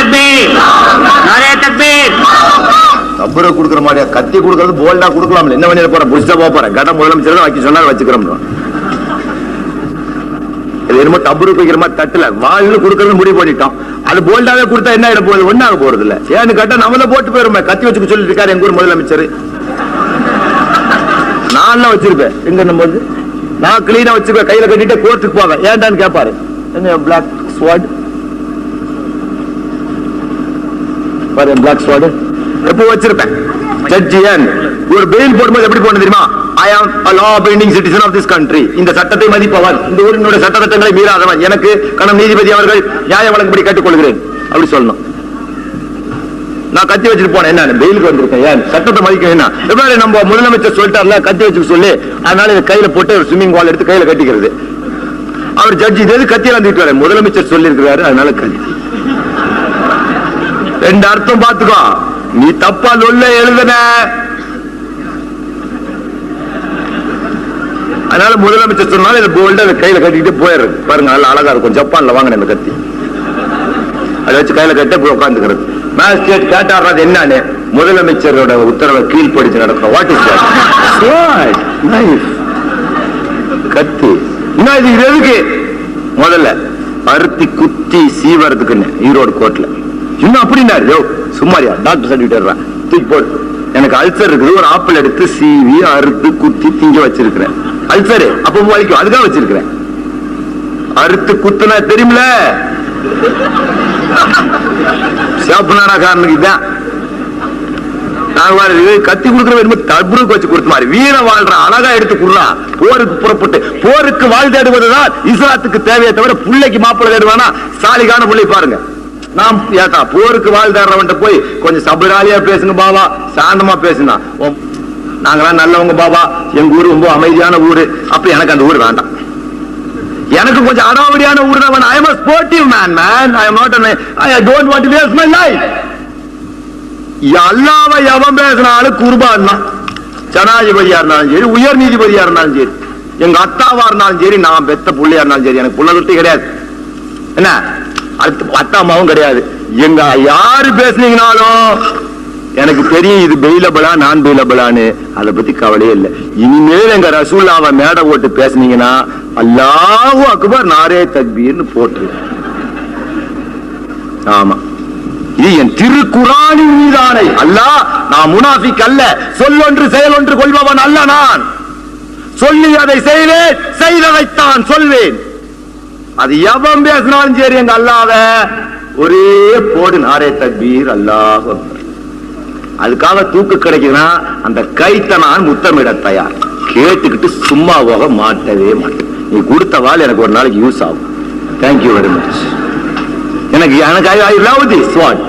தக்பீர், நாரே தக்பீர். தப்புரை கொடுக்குற மாதிரியா? கத்தி கொடுக்கறது போல்டா கொடுக்கலாம்ல. என்ன பண்ணி போறேன்? புடிச்சா போறேன். கட்ட முதலமைச்சர் வைக்க சொன்னா வச்சுக்கிறோம். என்னமோ டபுருக்கு வைக்கிற மாதிரி தட்டுல வாழ்னு கொடுக்கறது முடிவு பண்ணிட்டோம். அது போல்டாவே கொடுத்தா என்ன ஆயிட போகுது? ஒன்னாக போறது இல்ல. ஏன்னு கேட்டா நம்மள போட்டு போயிருமே. கத்தி வச்சுக்க சொல்லிட்டு இருக்காரு எங்க ஊர் முதலமைச்சர். நான் வச்சிருப்பேன் எங்க நம்ம நான் கிளீனா வச்சிருப்பேன். கையில கட்டிட்டு கோர்ட்டுக்கு போவேன். ஏன்டான்னு கேட்பாரு. என்ன பிளாக் ஸ்வாட் பாரு, பிளாக் ஸ்வாட் எப்போ வச்சிருப்பேன். ஜட்ஜி ஒரு பெயில் போடும்போது எப்படி போன தெரியுமா? I am a law-abiding citizen of this country. இந்த சட்டத்தை மதிப்பவன், இந்த ஊரினுடைய சட்டத்திட்டங்களை மீறாதவன், எனக்கு கணம் நீதிபதி அவர்கள் நியாய வழங்கும்படி கேட்டுக்கொள்கிறேன் அப்படி சொல்லணும். நான் கத்தி வச்சுட்டு போனேன். என்ன பெயிலுக்கு வந்திருக்கேன். ஏன் சட்டத்தை மதிக்க? என்ன எவ்வாறு நம்ம முதலமைச்சர் சொல்லிட்டார்ல கத்தி வச்சுக்க சொல்லி, அதனால இதை கையில போட்டு ஒரு ஸ்விம்மிங் வால் எடுத்து கையில கட்டிக்கிறது. அவர் ஜட்ஜி இது கத்தியில வந்துட்டு முதலமைச்சர் சொல்லி இருக்கிறாரு அதனால கத்தி. ரெண்டு அர்த்தம் பாத்துக்கோ. நீ தப்பா சொல்ல எழுதுன, அதனால முதலமைச்சர் சொன்னாலும் இதை போல்டா கையில கட்டிட்டு போயிடுறது. பாருங்க நல்லா அழகா இருக்கும். ஜப்பான்ல வாங்கின இந்த கத்தி அதை வச்சு கையில கட்ட போய் உட்காந்துக்கிறது. மேஜிஸ்ட்ரேட் கேட்டாடுறது என்னன்னு, முதலமைச்சரோட உத்தரவை கீழ்படிச்சு நடக்கும். What is that? நைஃப், கத்தி. இன்னும் இது எதுக்கு? முதல்ல அறுத்தி குத்தி சீவறதுக்குன்னு ஈரோடு கோர்ட்ல. இன்னும் அப்படின்னாரு சும்மாரியா டாக்டர் சர்டிபிகேட் தூக்கி போடு. எனக்கு அல்சர் இருக்குது, ஒரு ஆப்பிள் எடுத்து சீவி அறுத்து குத்தி திங்க வச்சிருக்கிறேன். அல்சரு அப்ப வலிக்கும், அதுக்காக வச்சிருக்கிறேன். அறுத்து குத்துனா தெரியுமில, காரனுக்கு இதான். கத்தி கொடுக்கிற தபுருக்கு வச்சு கொடுத்த மாதிரி வீர வாழ்ற அழகா எடுத்து கொடுறா. போருக்கு புறப்பட்டு போருக்கு வாழ் தேடுவதுதான் இஸ்லாத்துக்கு தேவையை தவிர புள்ளைக்கு மாப்பிள்ளை தேடுவானா? சாலிகான புள்ளை பாருங்க. நாம் ஏட்டா போருக்கு வாழ் தேடுறவன்ட்ட போய் கொஞ்சம் சபராலியா பேசுங்க பாபா, சாந்தமா பேசுனா. நாங்களாம் நல்லவங்க பாபா, எங்க ஊர் ரொம்ப அமைதியான ஊரு. அப்ப எனக்கு அந்த ஊர் வேண்டாம். எனக்கு கொஞ்சம் அடாவடியான ஊர் தான். I am a sportive man. I am not I don't want to waste my life. அல்லாஹ்வை எவன் பேசினாலும் குர்பான் தான். ஜனாதிபதியா இருந்தாலும் சரி, உயர் நீதிபதியா இருந்தாலும் சரி, எங்க அத்தாவா இருந்தாலும் சரி, நான் பெத்த புள்ளையா இருந்தாலும் சரி, எனக்கு புள்ள தொட்டி கிடையாது. என்ன அத்தா அம்மாவும் கிடையாது. எங்க யாரு பேசுனீங்கனாலும் எனக்கு தெரியும் இது பெயிலபிளா நான் பெயிலபிளான்னு. அதை பத்தி கவலையே இல்லை. இனிமேல் எங்க ரசூல்லாவை மேடை போட்டு பேசுனீங்கன்னா அல்லாஹு அக்பர் நாரே தக்பீர்னு போட்டு. ஆமா, இது என் திருக்குரானின் மீதானை. அல்லாஹ் நான் முனாஃபிக் அல்ல, சொல்லொன்று செயலொன்று கொள்பவன் அல்ல. நான் சொல்லி அதை செய்வேன், செய்ததைத்தான் சொல்வேன். அது எவன் பேசினாலும் சரி, எங்க அல்லாஹ்வ ஒரே போடு நாரே தக்பீர் அல்லாஹ். அதுக்காக தூக்கு கிடைக்குதுன்னா அந்த கைத்த நான் முத்தமிட தயார். கேட்டுக்கிட்டு சும்மா போக மாட்டவே மாட்டேன். நீ கொடுத்த வாழ் எனக்கு ஒரு நாளைக்கு யூஸ் ஆகும். Thank you very much. எனக்கு ஐ லவ் திஸ் வாட்.